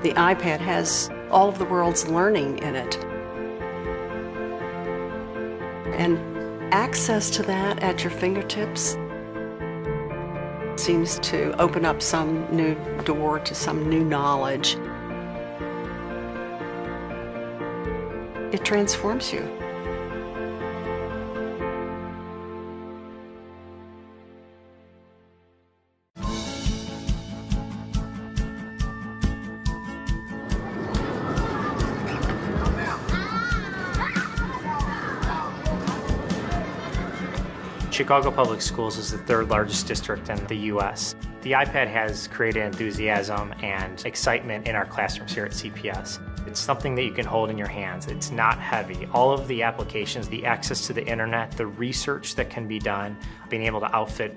The iPad has all of the world's learning in it. And access to that at your fingertips seems to open up some new door to some new knowledge. It transforms you. Chicago Public Schools is the third largest district in the U.S. The iPad has created enthusiasm and excitement in our classrooms here at CPS. It's something that you can hold in your hands. It's not heavy. All of the applications, the access to the internet, the research that can be done, being able to outfit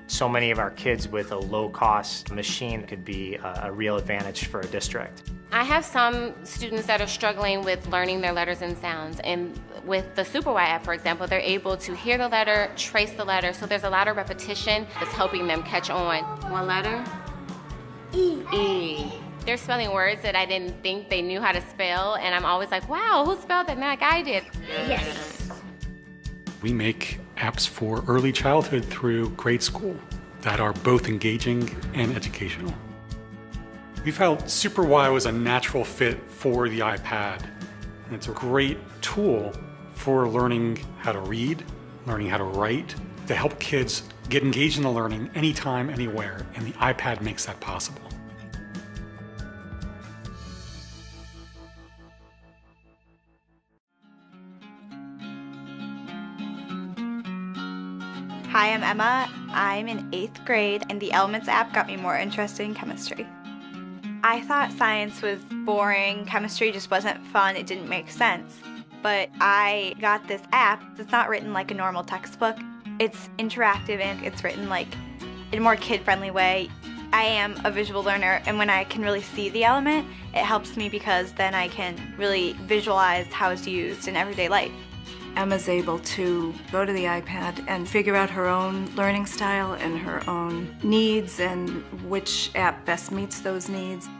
so many of our kids with a low-cost machine could be a real advantage for a district. I have some students that are struggling with learning their letters and sounds, and with the SuperY app, for example, they're able to hear the letter, trace the letter, so there's a lot of repetition that's helping them catch on. One letter? E. E. They're spelling words that I didn't think they knew how to spell, and I'm always like, wow, who spelled that? Like I did. Yes. We make apps for early childhood through grade school that are both engaging and educational. We felt SuperY was a natural fit for the iPad. And it's a great tool for learning how to read, learning how to write, to help kids get engaged in the learning anytime, anywhere, and the iPad makes that possible. Hi, I'm Emma. I'm in 8th grade, and the Elements app got me more interested in chemistry. I thought science was boring, chemistry just wasn't fun, it didn't make sense. But I got this app that's not written like a normal textbook. It's interactive and it's written like in a more kid-friendly way. I am a visual learner, and when I can really see the element, it helps me because then I can really visualize how it's used in everyday life. Emma's able to go to the iPad and figure out her own learning style and her own needs and which app best meets those needs.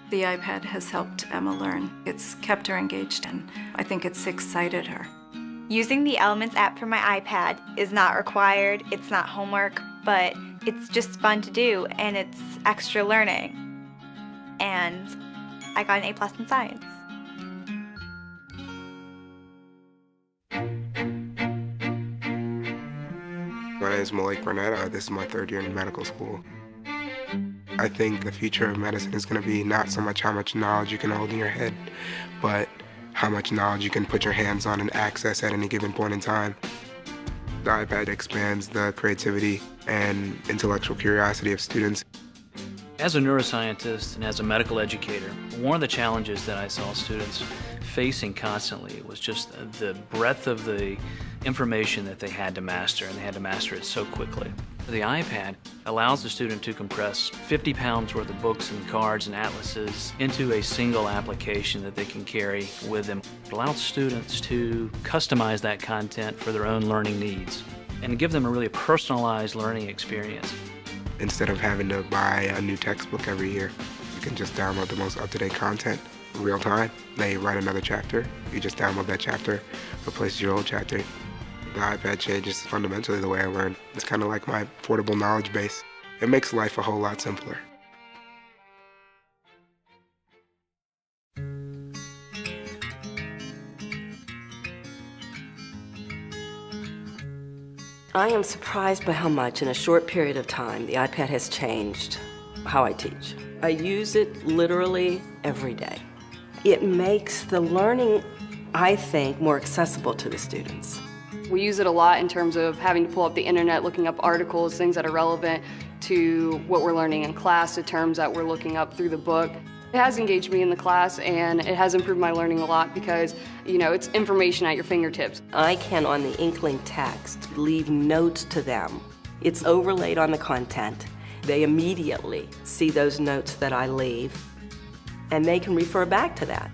The iPad has helped Emma learn. It's kept her engaged, and I think it's excited her. Using the Elements app for my iPad is not required, it's not homework, but it's just fun to do, and it's extra learning. And I got an A+ in science. My name is Malik Burnett. This is my 3rd year in medical school. I think the future of medicine is going to be not so much how much knowledge you can hold in your head, but how much knowledge you can put your hands on and access at any given point in time. The iPad expands the creativity and intellectual curiosity of students. As a neuroscientist and as a medical educator, one of the challenges that I saw students facing constantly was just the breadth of the information that they had to master, and they had to master it so quickly. The iPad allows the student to compress 50 pounds worth of books and cards and atlases into a single application that they can carry with them. It allows students to customize that content for their own learning needs and give them a really personalized learning experience. Instead of having to buy a new textbook every year, you can just download the most up-to-date content in real time. They write another chapter, you just download that chapter, replaces your old chapter. The iPad changes fundamentally the way I learn. It's kind of like my portable knowledge base. It makes life a whole lot simpler. I am surprised by how much in a short period of time the iPad has changed how I teach. I use it literally every day. It makes the learning, I think, more accessible to the students. We use it a lot in terms of having to pull up the internet, looking up articles, things that are relevant to what we're learning in class, the terms that we're looking up through the book. It has engaged me in the class, and it has improved my learning a lot because, you know, it's information at your fingertips. I can, on the Inkling text, leave notes to them. It's overlaid on the content. They immediately see those notes that I leave, and they can refer back to that.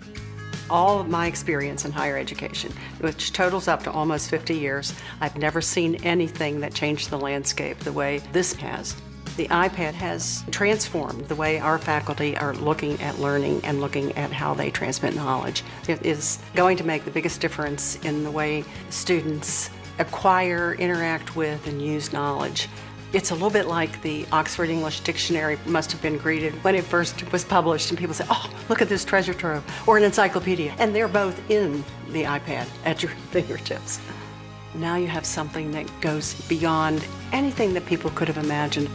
All of my experience in higher education, which totals up to almost 50 years, I've never seen anything that changed the landscape the way this has. The iPad has transformed the way our faculty are looking at learning and looking at how they transmit knowledge. It is going to make the biggest difference in the way students acquire, interact with, and use knowledge. It's a little bit like the Oxford English Dictionary must have been greeted when it first was published, and people say, oh, look at this treasure trove, or an encyclopedia. And they're both in the iPad at your fingertips. Now you have something that goes beyond anything that people could have imagined.